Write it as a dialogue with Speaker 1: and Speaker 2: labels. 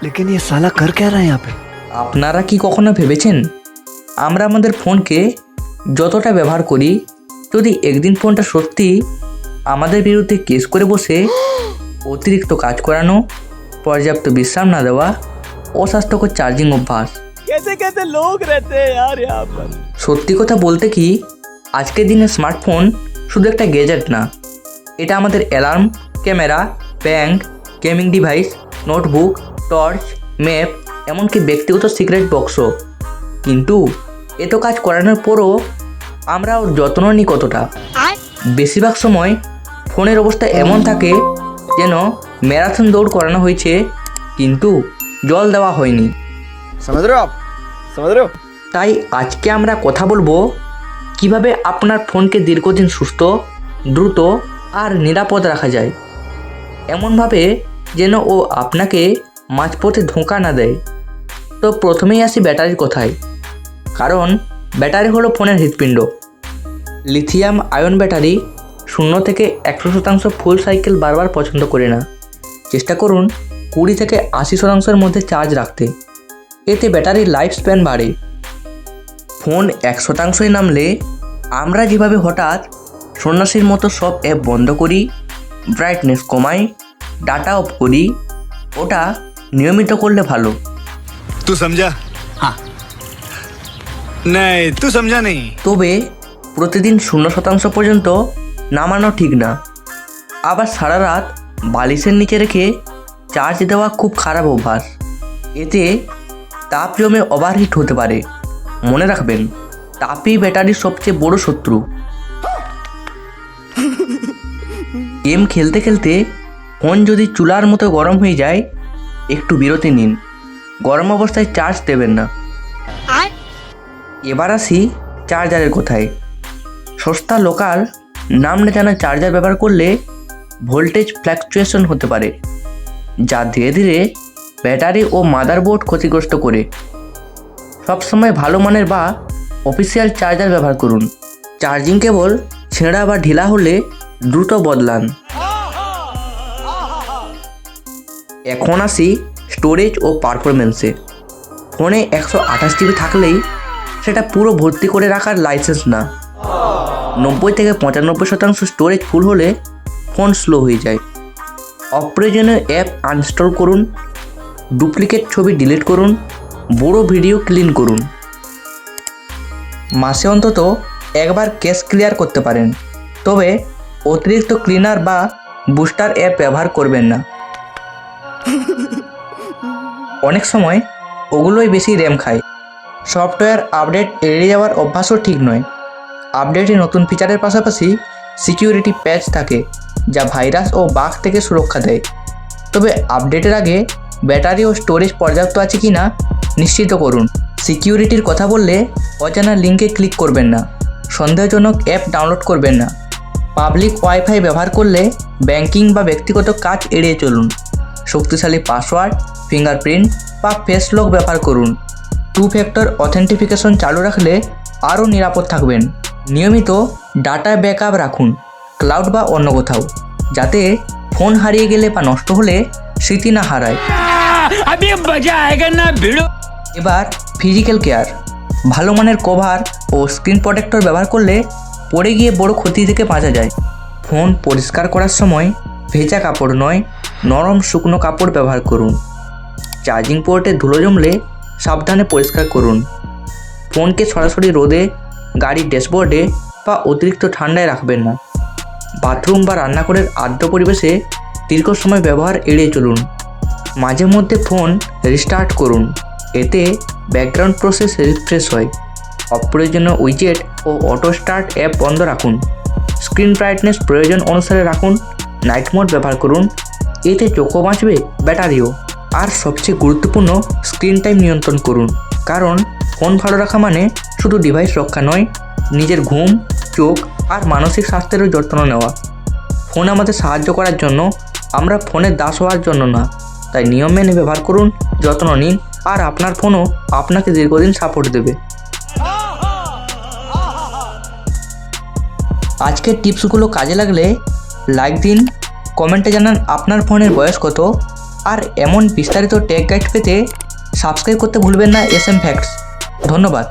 Speaker 1: लेकिन ये साला कर क्या रहा है यहाँ पे?
Speaker 2: আপনারা কি কখনো ভেবেছেন আমরা আমাদের ফোনকে যতটা ব্যবহার করি, যদি একদিন ফোনটা সত্যি আমাদের বিরুদ্ধে কেস করে বসে, অতিরিক্ত কাজ করানো, পর্যাপ্ত বিশ্রাম না দেওয়া, অস্বাস্থ্যকর চার্জিং অভ্যাস,
Speaker 3: कैसे कैसे लोग रहते हैं यार यहाँ पर।
Speaker 2: সত্যি কথা বলতে কি আজকের দিনে স্মার্টফোন শুধু একটা গ্যাজেট না, এটা আমাদের alarm, camera, bank, gaming device, notebook, torch, map, এমনকি ব্যক্তিগত সিক্রেট বক্সও। কিন্তু এত কাজ করানোর পরও আমরা ওর যত্ন নিই কতটা? বেশিরভাগ সময় ফোনের অবস্থা এমন থাকে যেন ম্যারাথন দৌড় করানো হয়েছে কিন্তু জল দেওয়া হয়নি।
Speaker 3: समझ रहे हो आप? समझ रहे हो?
Speaker 2: তাই আজকে আমরা কথা বলবো কিভাবে আপনার ফোনকে দীর্ঘদিন সুস্থ, দ্রুত আর নিরাপদ রাখা যায়, এমনভাবে যেন ও আপনাকে মাঝপথে ধোঁকা না দেয়। তো প্রথমেই আসি ব্যাটারির কথায়, কারণ ব্যাটারি হলো ফোনের হৃৎপিণ্ড। লিথিয়াম আয়ন ব্যাটারি 0 থেকে 100% ফুল সাইকেল বারবার পছন্দ করে না। চেষ্টা করুন 20 থেকে 80%-এর মধ্যে চার্জ রাখতে, এতে ব্যাটারির লাইফ স্প্যান বাড়ে। ফোন 100%-ই নামলে আমরা যেভাবে হঠাৎ সন্ন্যাসীর মতো সব অ্যাপ বন্ধ করি, ব্রাইটনেস কমাই, ডাটা অফ করি, ওটা নিয়মিত করলে ভালো।
Speaker 4: तू समझा? हाँ नहीं तू समझा नहीं।
Speaker 2: তবে প্রতিদিন 0% পর্যন্ত নামানো ঠিক না। আবার সারা রাত বালিশের নিচে রেখে চার্জ দেওয়া খুব খারাপ অভ্যাস, এতে তাপ জমে ওভারহিট হতে পারে। মনে রাখবেন, তাপই ব্যাটারির সবচেয়ে বড় শত্রু। গেম খেলতে খেলতে ফোন যদি চুলার মতো গরম হয়ে যায়, একটু বিরতি নিন, গরম অবস্থায় চার্জ দেবেন না। এবার আসি চার্জারের কথায়। সস্তা লোকাল নাম না জানা চার্জার ব্যবহার করলে ভোল্টেজ ফ্ল্যাকচুয়েশন হতে পারে, যা ধীরে ধীরে ব্যাটারি ও মাদারবোর্ড ক্ষতিগ্রস্ত করে। সবসময় ভালো মানের বা অফিসিয়াল চার্জার ব্যবহার করুন। চার্জিং কেবল ছেঁড়া বা ঢিলা হলে দ্রুত বদলান। এখন আসি স্টোরেজ ও পারফরমেন্সে। ফোনে 128 জিবি থাকলেই সেটা পুরো ভর্তি করে রাখার লাইসেন্স না। 90 থেকে 95% স্টোরেজ ফুল হলে ফোন স্লো হয়ে যায়। অপ্রয়োজনীয় অ্যাপ আনইনস্টল করুন, ডুপ্লিকেট ছবি ডিলিট করুন, বড় ভিডিও ক্লিন করুন। মাসে অন্তত একবার ক্যাশ ক্লিয়ার করতে পারেন, তবে অতিরিক্ত ক্লিনার বা বুস্টার অ্যাপ ব্যবহার করবেন না। অনেক সময় ওগুলোই বেশি র্যাম খায়। সফটওয়্যার আপডেট এড়িয়ে যাওয়ার অভ্যাসও ঠিক নয়। আপডেটে নতুন ফিচারের পাশাপাশি সিকিউরিটি প্যাচ থাকে, যা ভাইরাস ও বাগ থেকে সুরক্ষা দেয়। তবে আপডেটের আগে ব্যাটারি ও স্টোরেজ পর্যাপ্ত আছে কি না নিশ্চিত করুন। সিকিউরিটির কথা বললে অজানা লিঙ্কে ক্লিক করবেন না, সন্দেহজনক অ্যাপ ডাউনলোড করবেন না। পাবলিক ওয়াইফাই ব্যবহার করলে ব্যাংকিং বা ব্যক্তিগত কাজ এড়িয়ে চলুন। শক্তিশালী পাসওয়ার্ড, ফিঙ্গারপ্রিন্ট বা ফেস লক ব্যবহার করুন। 2 ফ্যাক্টর অথেন্টিফিকেশন চালু রাখলে আরও নিরাপদ থাকবেন। নিয়মিত ডাটা ব্যাকআপ রাখুন, ক্লাউড বা অন্য কোথাও, যাতে ফোন হারিয়ে গেলে বা নষ্ট হলে স্মৃতি না হারায়। এবার ফিজিক্যাল কেয়ার। ভালো মানের কভার ও স্ক্রিন প্রোটেক্টর ব্যবহার করলে পড়ে গিয়ে বড় ক্ষতি থেকে বাঁচা যায়। ফোন পরিষ্কার করার সময় ভেজা কাপড় নয়, নরম শুকনো কাপড় ব্যবহার করুন। চার্জিং পোর্টে ধুলো জমলে সাবধানে পরিষ্কার করুন। ফোনকে সরাসরি রোদে, গাড়ির ড্যাশবোর্ডে বা অতিরিক্ত ঠান্ডায় রাখবেন না। বাথরুম বা রান্নাঘরের আর্দ্র পরিবেশে দীর্ঘ সময় ব্যবহার এড়িয়ে চলুন। মাঝে মধ্যে ফোন রিস্টার্ট করুন, এতে ব্যাকগ্রাউন্ড প্রসেস রিফ্রেশ হয়। অপ্রয়োজনীয় উইজেট ও অটো স্টার্ট অ্যাপ বন্ধ রাখুন। স্ক্রিন ব্রাইটনেস প্রয়োজন অনুসারে রাখুন। নাইট মোড ব্যবহার করুন, এতে চোখও বাঁচবে, ব্যাটারিও। আর সবচেয়ে গুরুত্বপূর্ণ, স্ক্রিন টাইম নিয়ন্ত্রণ করুন, কারণ ফোন ভালো রাখা মানে শুধু ডিভাইস রক্ষা নয়, নিজের ঘুম, চোখ আর মানসিক স্বাস্থ্যেরও যত্ন নেওয়া। ফোন আমাদের সাহায্য করার জন্য, আমরা ফোনের দাস হওয়ার জন্য না। তাই নিয়ম মেনে ব্যবহার করুন, যত্ন নিন, আর আপনার ফোনও আপনাকে দীর্ঘদিন সাপোর্ট দেবে। আজকের টিপসগুলো কাজে লাগলে লাইক দিন, কমেন্টে জানান আপনার ফোনের বয়স কত আর এমন বিস্তারিত টেক গাইড পেতে সাবস্ক্রাইব করতে ভুলবেন না এসএম ফ্যাক্টস। ধন্যবাদ।